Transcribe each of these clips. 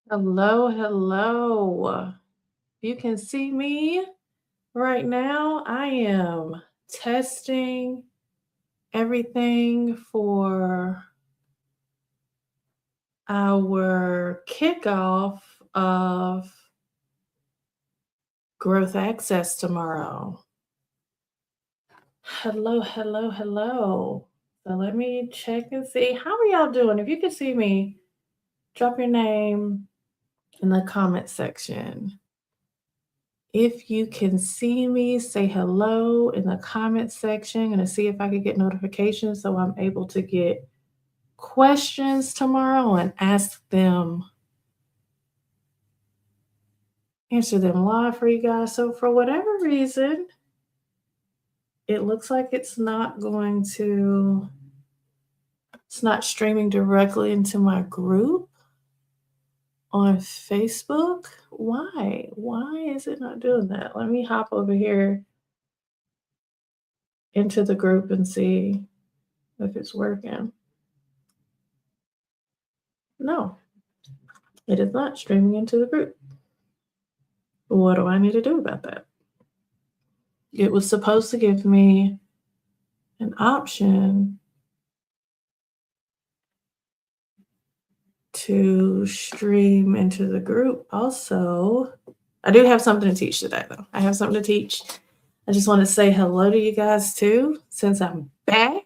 Hello, hello. You can see me right now. I am testing everything for our kickoff of Growth Access tomorrow. Hello, hello, hello. So let me check and see. How are y'all doing? If you can see me, drop your name in the comment section. If you can see me, say hello in the comment section. I'm gonna see if I can get notifications so I'm able to get questions tomorrow and answer them live for you guys. So for whatever reason, it looks like it's not streaming directly into my group on Facebook. Why? Why is it not doing that? Let me hop over here into the group and see if it's working. No, it is not streaming into the group. What do I need to do about that? It was supposed to give me an option to stream into the group. Also, I do have something to teach today, though. I have something to teach. I just want to say hello to you guys, too, since I'm back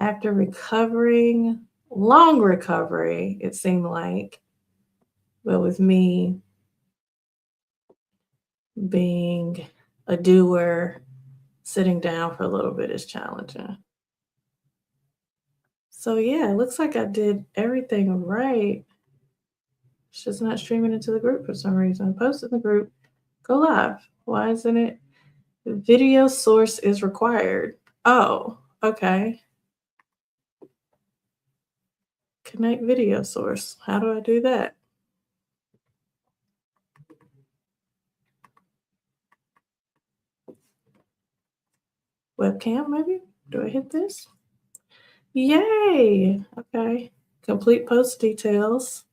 after recovering, long recovery, it seemed like. But with me being a doer, sitting down for a little bit is challenging. So yeah, it looks like I did everything right. It's just not streaming into the group for some reason. Post in the group, go live. Why isn't it? The video source is required. Oh, okay. Connect video source. How do I do that? Webcam, maybe? Do I hit this? Yay! Okay. Complete post details.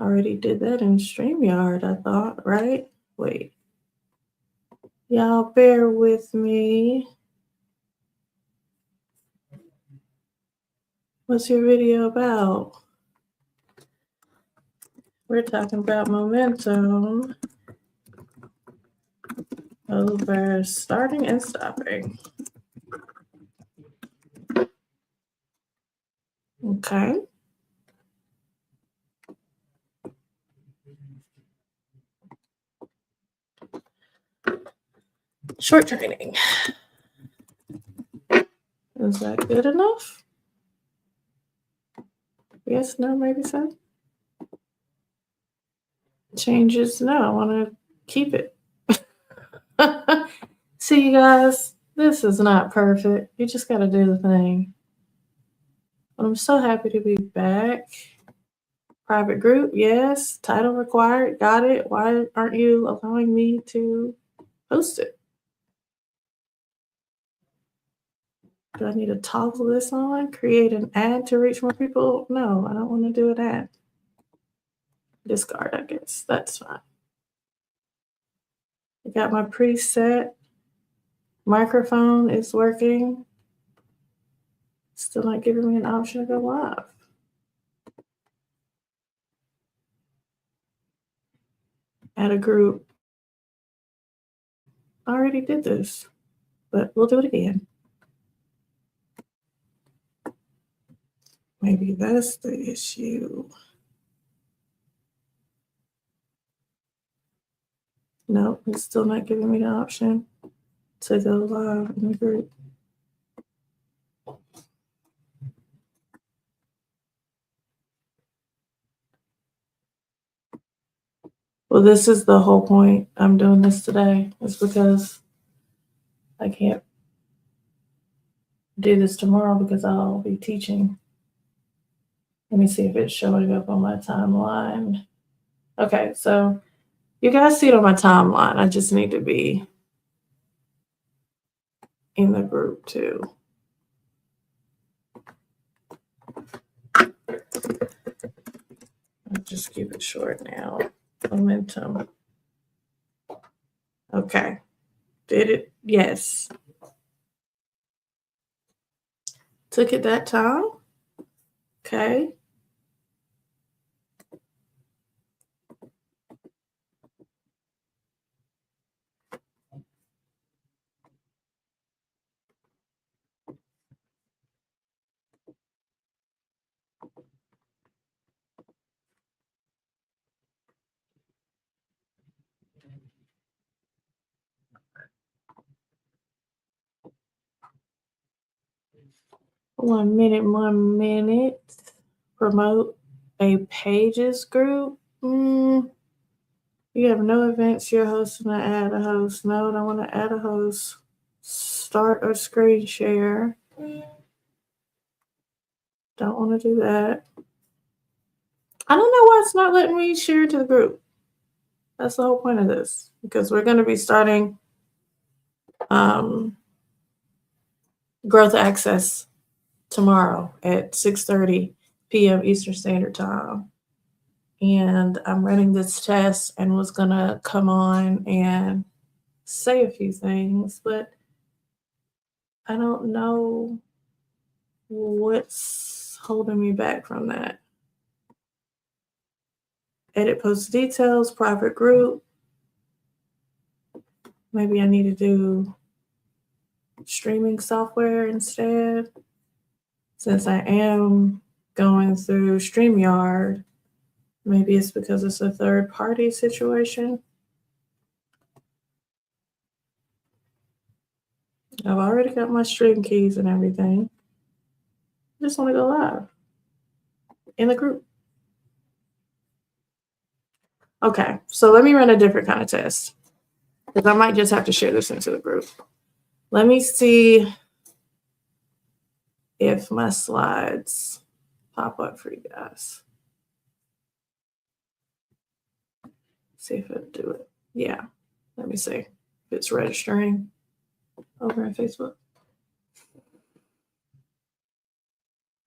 Already did that in StreamYard, I thought, right? Wait. Y'all bear with me. What's your video about? We're talking about momentum over starting and stopping. Okay. Short training. Is that good enough? Yes, no, maybe so. Changes, no, I want to keep it. See, you guys, this is not perfect. You just got to do the thing. But I'm so happy to be back. Private group, yes. Title required, got it. Why aren't you allowing me to post it? Do I need to toggle this on? Create an ad to reach more people? No, I don't want to do an ad. Discard, I guess. That's fine. I got my preset. Microphone is working. Still not giving me an option to go live. Add a group. I already did this, but we'll do it again. Maybe that's the issue. No, it's still not giving me the option to go live in the group. Well, this is the whole point I'm doing this today. It's because I can't do this tomorrow because I'll be teaching. Let me see if it's showing up on my timeline. Okay, so you guys see it on my timeline. I just need to be in the group too. just keep it short now. Momentum. Okay. Did it? Yes. Took it that time. Okay. One minute. Promote a pages group. You have no events you're hosting to add a host. No, don't want to add a host. Start a screen share. Don't want to do that. I don't know why it's not letting me share to the group. That's the whole point of this, because we're going to be starting growth access tomorrow at 6:30 p.m. Eastern Standard Time. And I'm running this test and was going to come on and say a few things, but I don't know what's holding me back from that. Edit post details, private group. Maybe I need to do streaming software instead, since I am going through StreamYard. Maybe it's because it's a third party situation. I've already got my stream keys and everything. I just want to go live in the group. Okay, so let me run a different kind of test, because I might just have to share this into the group. Let me see if my slides pop up for you guys. See if it'll do it. Yeah, let me see if it's registering over on Facebook.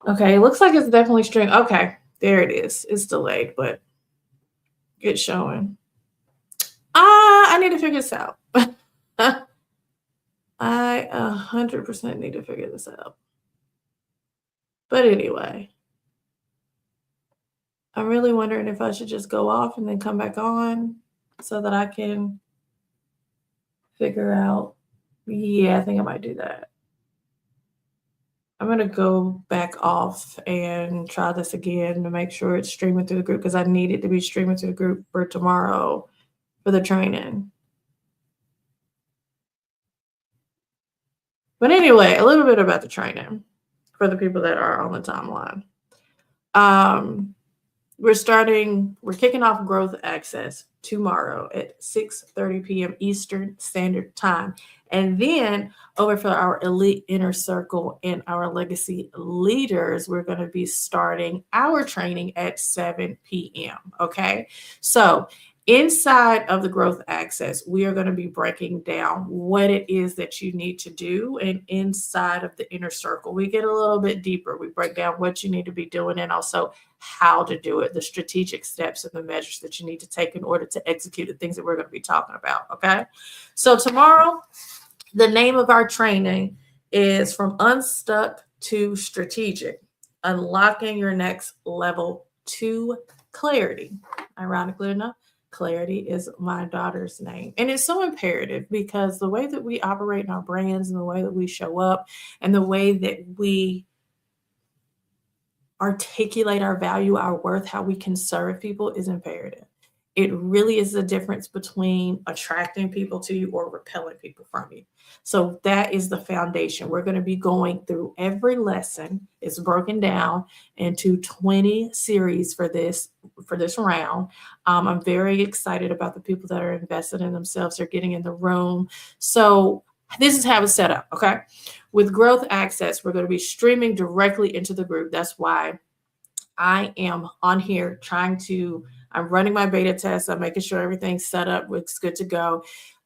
Okay, it looks like it's definitely streaming. Okay, there it is. It's delayed, but it's showing. I need to figure this out. I 100% need to figure this out. But anyway, I'm really wondering if I should just go off and then come back on so that I can figure out. Yeah, I think I might do that. I'm going to go back off and try this again to make sure it's streaming through the group, because I need it to be streaming through the group for tomorrow for the training. But anyway, a little bit about the training for the people that are on the timeline. We're kicking off growth access tomorrow at 6:30 p.m. Eastern Standard Time. And then over for our elite inner circle and our legacy leaders, we're going to be starting our training at 7 p.m. Okay. So inside of the growth access, we are going to be breaking down what it is that you need to do. And inside of the inner circle, we get a little bit deeper. We break down what you need to be doing and also how to do it, the strategic steps and the measures that you need to take in order to execute the things that we're going to be talking about. Okay. So tomorrow, the name of our training is From Unstuck to Strategic, Unlocking Your Next Level to Clarity. Ironically enough, Clarity is my daughter's name. And it's so imperative, because the way that we operate in our brands and the way that we show up and the way that we articulate our value, our worth, how we can serve people is imperative. It really is the difference between attracting people to you or repelling people from you. So that is the foundation. We're going to be going through every lesson. It's broken down into 20 series for this round. I'm very excited about the people that are invested in themselves. They're getting in the room. So this is how it's set up, okay? With growth access, we're going to be streaming directly into the group. That's why I am on here I'm running my beta test. I'm making sure everything's set up. It's good to go.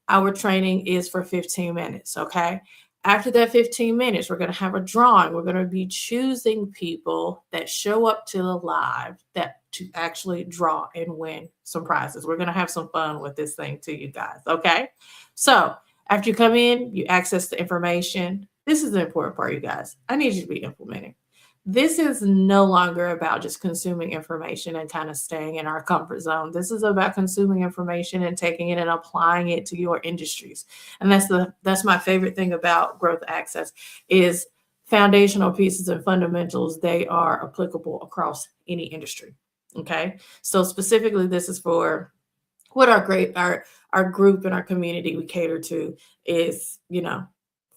Our training is for 15 minutes, okay? After that 15 minutes, we're going to have a drawing. We're going to be choosing people that show up to the live that to actually draw and win some prizes. We're going to have some fun with this thing too, you guys. Okay. So after you come in, you access the information. This is the important part, you guys. I need you to be implementing. This is no longer about just consuming information and kind of staying in our comfort zone. This is about consuming information and taking it and applying it to your industries. And that's my favorite thing about Growth Access is foundational pieces and fundamentals. They are applicable across any industry. Okay. So specifically, this is for what our group and our community we cater to is,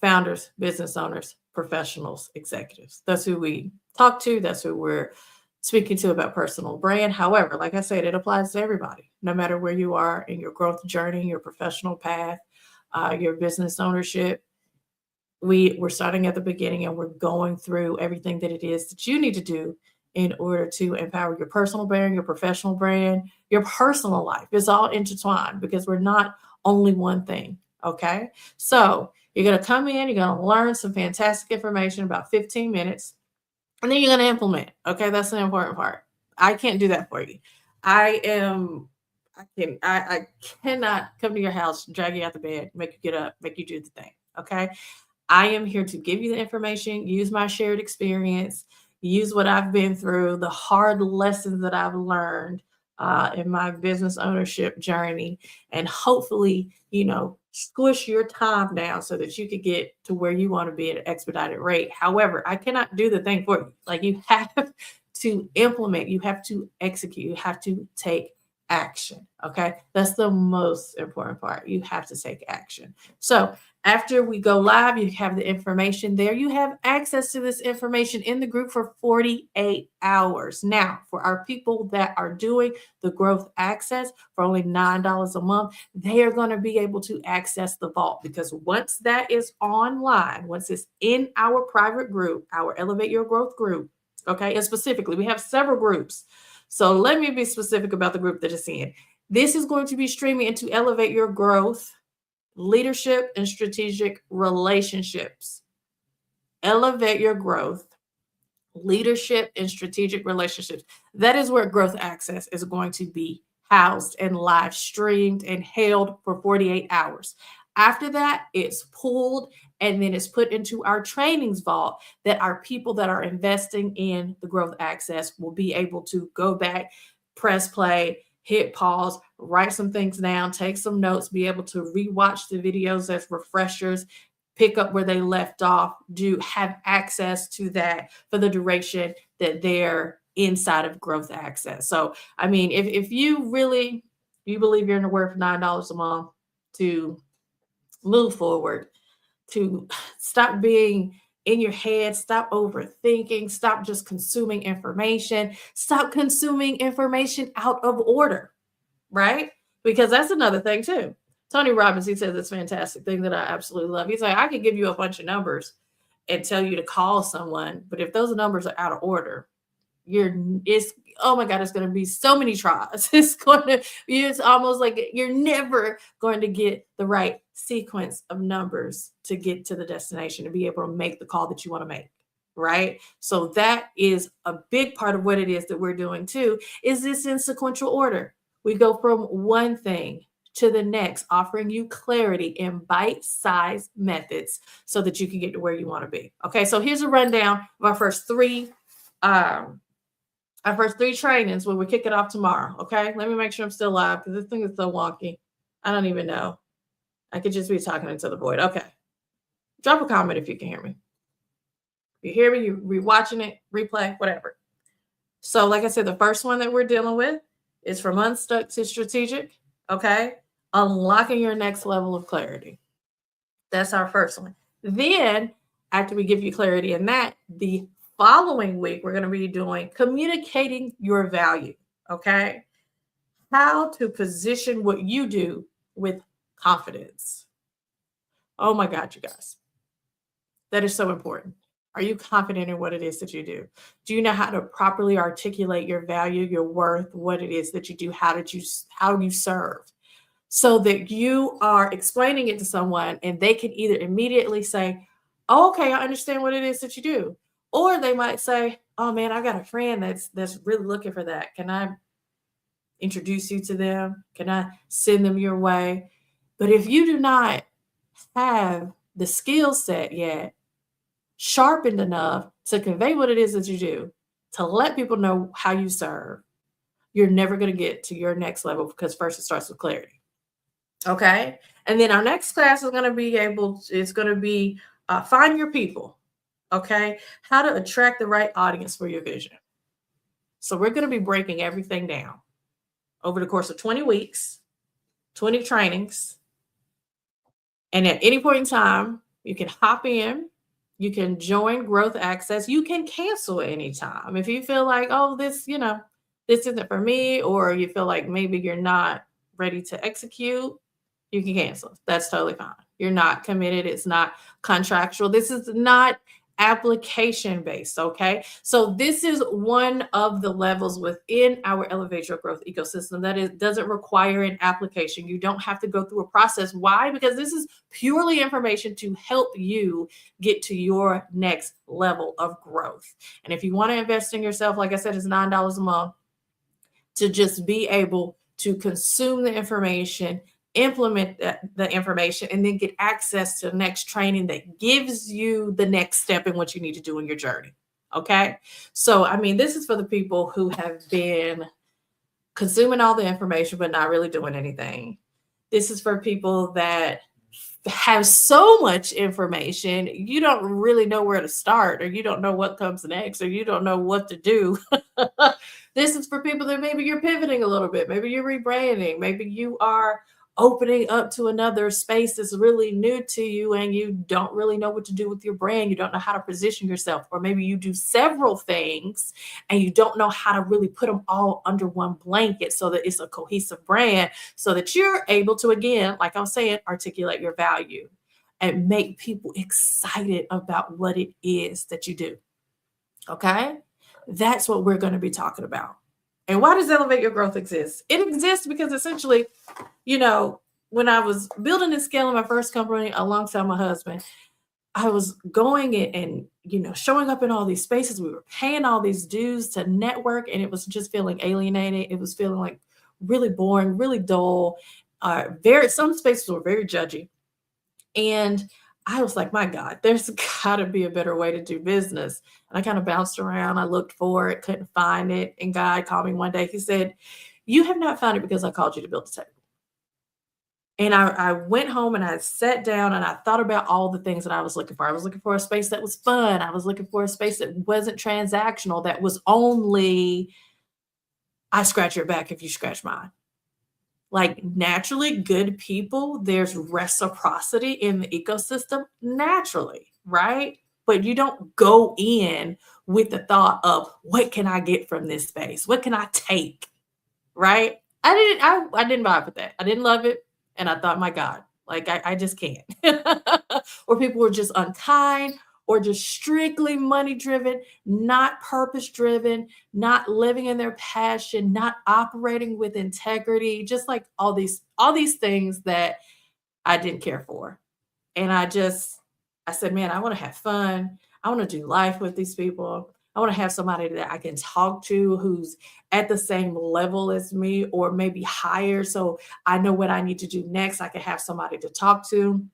founders, business owners, professionals, executives. That's who we talk to. That's who we're speaking to about personal brand. However, like I said, it applies to everybody, no matter where you are in your growth journey, your professional path, your business ownership. We're starting at the beginning and we're going through everything that it is that you need to do in order to empower your personal brand, your professional brand, your personal life. It's all intertwined because we're not only one thing. Okay. So you're going to come in, you're going to learn some fantastic information about 15 minutes, and then you're going to implement. Okay. That's the important part. I can't do that for you. I cannot come to your house, drag you out the bed, make you get up, make you do the thing. Okay. I am here to give you the information, use my shared experience, use what I've been through, the hard lessons that I've learned in my business ownership journey, and hopefully, squish your time down so that you could get to where you want to be at an expedited rate. However, I cannot do the thing for you. Like, you have to implement, you have to execute, you have to take action. Okay. That's the most important part. You have to take action. So after we go live, you have the information there. You have access to this information in the group for 48 hours. Now, for our people that are doing the Growth Access for only $9 a month, they are going to be able to access the vault, because once that is online, once it's in our private group, our Elevate Your Growth group, okay, and specifically, we have several groups. So let me be specific about the group that it's in. This is going to be streaming into Elevate Your Growth, Leadership and Strategic Relationships. Elevate Your Growth, Leadership and Strategic Relationships. That is where Growth Access is going to be housed and live streamed and held for 48 hours. After that, it's pulled and then it's put into our trainings vault that our people that are investing in the Growth Access will be able to go back, press play, hit pause, write some things down, take some notes, be able to rewatch the videos as refreshers, pick up where they left off, have access to that for the duration that they're inside of Growth Access. So, I mean, if you believe you're worth $9 a month to move forward, to stop being in your head, stop overthinking, stop just consuming information, stop consuming information out of order, right? Because that's another thing too. Tony Robbins, he says this fantastic thing that I absolutely love. He's like, I could give you a bunch of numbers and tell you to call someone, but if those numbers are out of order, oh my God, it's going to be so many tries. It's almost like you're never going to get the right sequence of numbers to get to the destination, to be able to make the call that you want to make. Right. So that is a big part of what it is that we're doing too, is this in sequential order. We go from one thing to the next, offering you clarity in bite-sized methods so that you can get to where you want to be. Okay. So here's a rundown of our first three trainings when we kick it off tomorrow. Okay. Let me make sure I'm still live because this thing is so wonky. I don't even know. I could just be talking into the void. Okay. Drop a comment if you can hear me. If you hear me, you're rewatching it, replay, whatever. So like I said, the first one that we're dealing with is from unstuck to strategic. Okay. Unlocking your next level of clarity. That's our first one. Then after we give you clarity in that, the following week, we're going to be doing communicating your value. Okay. How to position what you do with confidence. Oh my God, you guys. That is so important. Are you confident in what it is that you do? Do you know how to properly articulate your value, your worth, what it is that you do? How you serve? So that you are explaining it to someone and they can either immediately say, "Oh, okay, I understand what it is that you do." Or they might say, "Oh man, I got a friend that's really looking for that. Can I introduce you to them? Can I send them your way?" But if you do not have the skill set yet sharpened enough to convey what it is that you do, to let people know how you serve, you're never going to get to your next level because first it starts with clarity. Okay. And then our next class is going to be it's going to be find your people. Okay. How to attract the right audience for your vision. So we're going to be breaking everything down over the course of 20 weeks, 20 trainings. And at any point in time, you can hop in, you can join Growth Access, you can cancel anytime. If you feel like, oh, this isn't for me, or you feel like maybe you're not ready to execute, you can cancel. That's totally fine. You're not committed. It's not contractual. This is not application based. Okay. So this is one of the levels within our Elevate Your Growth ecosystem that it doesn't require an application. You don't have to go through a process. Why? Because this is purely information to help you get to your next level of growth. And if you want to invest in yourself, like I said, it's $9 a month to just be able to consume the information, implement the information, and then get access to the next training that gives you the next step in what you need to do in your journey. Okay. So, I mean, this is for the people who have been consuming all the information, but not really doing anything. This is for people that have so much information, you don't really know where to start, or you don't know what comes next, or you don't know what to do. This is for people that maybe you're pivoting a little bit, maybe you're rebranding, maybe you are opening up to another space that's really new to you and you don't really know what to do with your brand. You don't know how to position yourself, or maybe you do several things and you don't know how to really put them all under one blanket so that it's a cohesive brand, so that you're able to, again, like I was saying, articulate your value and make people excited about what it is that you do. Okay. That's what we're going to be talking about. And why does Elevate Your Growth exist? It exists because essentially, when I was building and scaling my first company alongside my husband, I was going and showing up in all these spaces. We were paying all these dues to network, and it was just feeling alienated. It was feeling like really boring, really dull. Some spaces were very judgy. And I was like, my God, there's got to be a better way to do business. And I kind of bounced around. I looked for it, couldn't find it. And God called me one day. He said, "You have not found it because I called you to build a table." And I went home and I sat down and I thought about all the things that I was looking for. I was looking for a space that was fun. I was looking for a space that wasn't transactional, that was only, I scratch your back if you scratch mine. Like, naturally good people, there's reciprocity in the ecosystem naturally, right? But you don't go in with the thought of, what can I get from this space? What can I take? Right? I didn't vibe with that. I didn't love it. And I thought, my God, like I just can't. Or people were just unkind, or just strictly money driven, not purpose driven, not living in their passion, not operating with integrity, just like all these things that I didn't care for. And I said, man, I want to have fun. I want to do life with these people. I want to have somebody that I can talk to who's at the same level as me, or maybe higher. So I know what I need to do next. I can have somebody to talk to.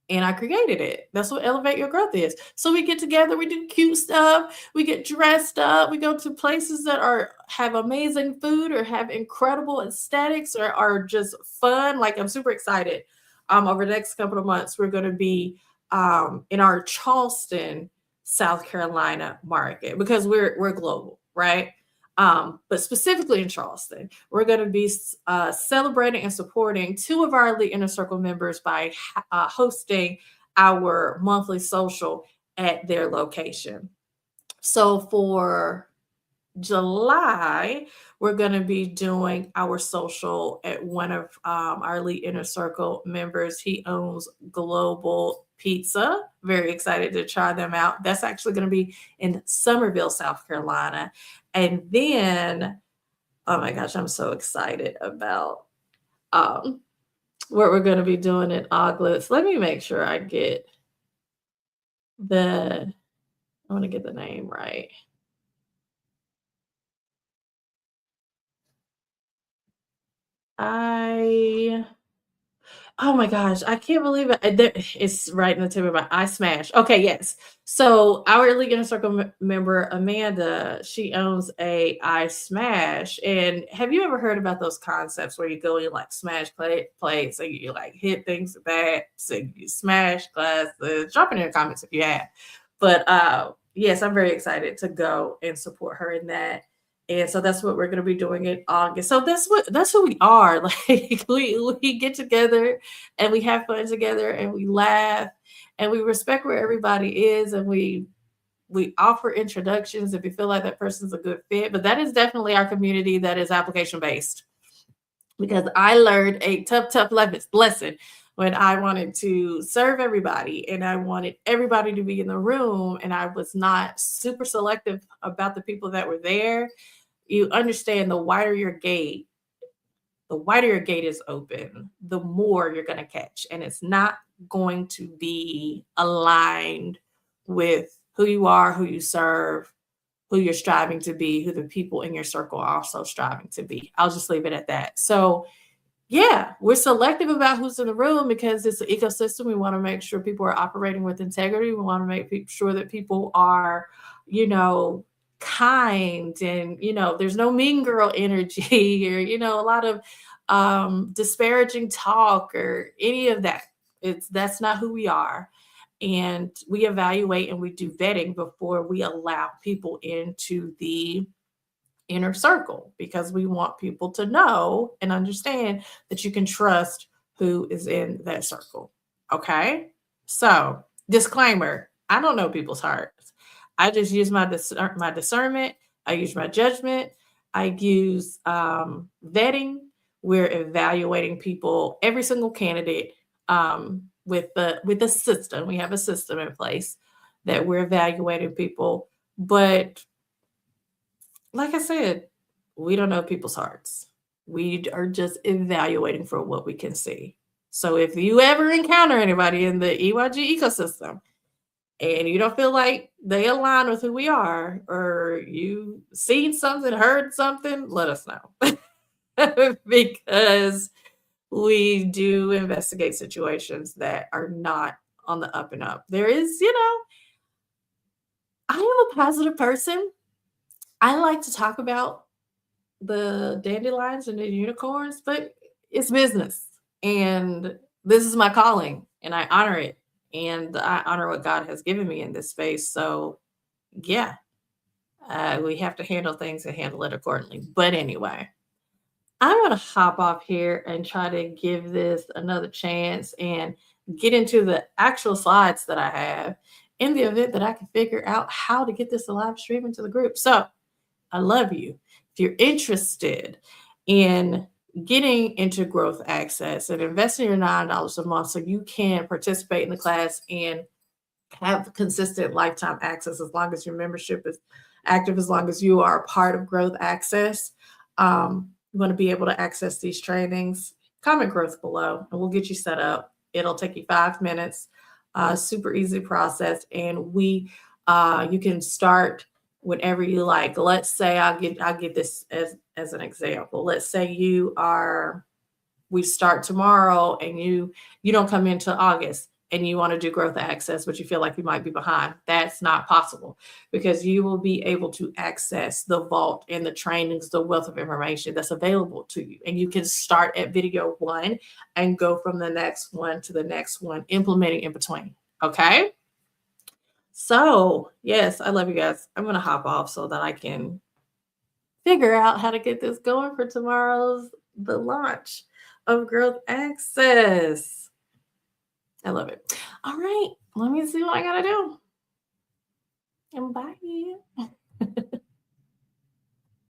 And I created it. That's what Elevate Your Growth is. So we get together, we do cute stuff, we get dressed up, we go to places that have amazing food, or have incredible aesthetics, or are just fun. Like, I'm super excited. Over the next couple of months, we're going to be in our Charleston, South Carolina market, because we're global, right? But specifically in Charleston, we're going to be celebrating and supporting two of our Elite Inner Circle members by hosting our monthly social at their location. So for July, we're going to be doing our social at one of our Elite Inner Circle members. He owns Global Pizza. Very excited to try them out. That's actually going to be in Summerville, South Carolina. And then, oh my gosh, I'm so excited about what we're going to be doing in August. Let me make sure I get I want to get the name right. I Oh my gosh, I can't believe it. It's right in the tip of my I Smash. Okay, yes. So our Elite Inner Circle member Amanda, she owns a I Smash. And have you ever heard about those concepts where you go and like smash plates, so you like hit things with that, so you smash glasses? Drop it in the comments if you have. But yes, I'm very excited to go and support her in that. And so that's what we're going to be doing in August. So that's who we are. Like we get together and we have fun together and we laugh and we respect where everybody is, and we offer introductions if you feel like that person's a good fit. But that is definitely our community that is application based, because I learned a tough lesson when I wanted to serve everybody and I wanted everybody to be in the room, and I was not super selective about the people that were there. You understand, the wider your gate is open, the more you're going to catch. And it's not going to be aligned with who you are, who you serve, who you're striving to be, who the people in your circle are also striving to be. I'll just leave it at that. So, yeah, we're selective about who's in the room because it's an ecosystem. We want to make sure people are operating with integrity. We want to make sure that people are, you know, kind, and there's no mean girl energy or a lot of disparaging talk or any of that. That's not who we are. And we evaluate and we do vetting before we allow people into the inner circle, because we want people to know and understand that you can trust who is in that circle. Okay. So, disclaimer, I don't know people's hearts. I just use my discernment. I use my judgment. I use vetting. We're evaluating people, every single candidate, with the system. We have a system in place that we're evaluating people. But like I said, we don't know people's hearts. We are just evaluating for what we can see. So if you ever encounter anybody in the EYG ecosystem and you don't feel like they align with who we are, or you seen something, heard something, let us know. Because we do investigate situations that are not on the up and up. There is, I am a positive person. I like to talk about the dandelions and the unicorns, but it's business. And this is my calling, and I honor it. And I honor what God has given me in this space. So, yeah, we have to handle things and handle it accordingly. But anyway, I'm going to hop off here and try to give this another chance and get into the actual slides that I have in the event that I can figure out how to get this live stream into the group. So, I love you. If you're interested in getting into growth access and investing your $9 a month so you can participate in the class and have consistent lifetime access, as long as your membership is active, as long as you are a part of growth access, you want to be able to access these trainings, comment growth below and we'll get you set up. It'll take you 5 minutes, super easy process. And you can start whenever you like. Let's say I'll get this as an example. Let's say we start tomorrow and you don't come into August and you want to do growth access, but you feel like you might be behind. That's not possible, because you will be able to access the vault and the trainings, the wealth of information that's available to you. And you can start at video 1 and go from the next one to the next one, implementing in between. Okay. So, yes, I love you guys. I'm going to hop off so that I can figure out how to get this going for the launch of Growth Access. I love it. All right, let me see what I got to do. And bye.